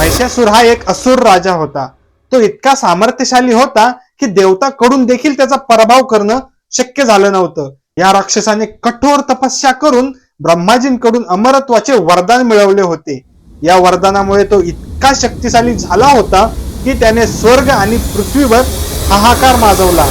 महिषासुर हा एक असुर राजा होता. तो इतका सामर्थ्यशाली होता की देवताकडून देखील त्याचा पराभव करणं शक्य झालं नव्हतं. या राक्षसाने कठोर तपस्या करून ब्रह्माजींकडून अमरत्वाचे वरदान मिळवले होते. या वरदानामुळे तो इतका शक्तिशाली झाला होता की त्याने स्वर्ग आणि पृथ्वीवर हाहाकार माजवला,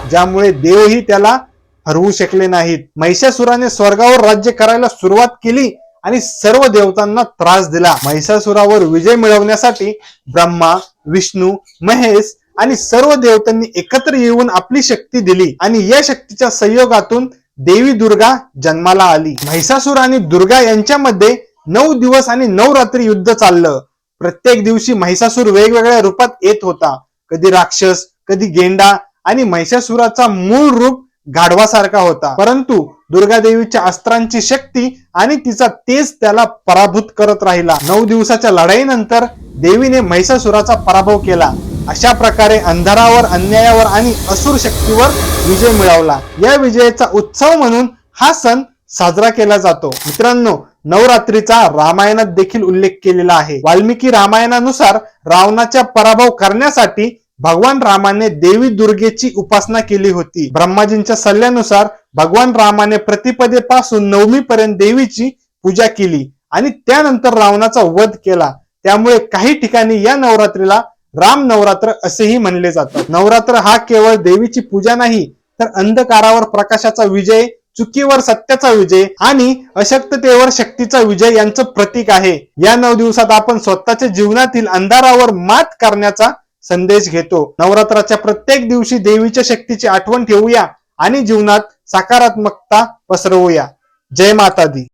ज्यामुळे देवही त्याला हरवू शकले नाहीत. महिषासुराने स्वर्गावर राज्य करायला सुरुवात केली आणि सर्व देवतांना त्रास दिला. महिषासुरावर विजय मिळवण्यासाठी ब्रह्मा, विष्णू, महेश आणि सर्व देवतांनी एकत्र येऊन आपली शक्ती दिली आणि या शक्तीच्या संयोगातून देवी दुर्गा जन्माला आली. महिषासुर आणि दुर्गा यांच्यामध्ये 9 दिवस आणि 9 रात्री युद्ध चाललं. प्रत्येक दिवशी महिषासुर वेगवेगळ्या रूपात येत होता. कधी राक्षस, कधी गेंडा आणि महिषासुराचा मूळ रूप गाढवासारखा होता. परंतु दुर्गा देवीच्या अस्त्रांची शक्ती आणि तिचा तेज त्याला पराभूत करत राहिला. 9 दिवसाच्या लढाईनंतर देवीने महिषासुराचा पराभव केला. अशा प्रकारे अंधारावर, अन्यायावर आणि असुर शक्तीवर विजय मिळवला. या विजयाचा उत्सव म्हणून हा सण साजरा केला जातो. मित्रांनो, नवरात्रीचा रामायणात देखील उल्लेख केलेला आहे. वाल्मिकी रामायणानुसार रावणाचा पराभव करण्यासाठी भगवान रामाने देवी दुर्गेची उपासना केली होती. ब्रह्माजींच्या सल्ल्यानुसार भगवान रामाने प्रतिपदेपासून नवमी पर्यंत देवीची पूजा केली आणि त्यानंतर रावणाचा वध केला. त्यामुळे काही ठिकाणी या नवरात्रीला राम नवरात्र असेही म्हणले जातात. नवरात्र हा केवळ देवीची पूजा नाही, तर अंधकारावर प्रकाशाचा विजय, चुकीवर सत्याचा विजय आणि अशक्ततेवर शक्तीचा विजय यांचं प्रतीक आहे. या 9 दिवसात आपण स्वतःच्या जीवनातील अंधारावर मात करण्याचा संदेश घेतो. नवरात्राच्या प्रत्येक दिवशी देवीच्या शक्तीची आठवण ठेवूया आणि जीवनात सकारात्मकता पसरवूया. जय माता दी.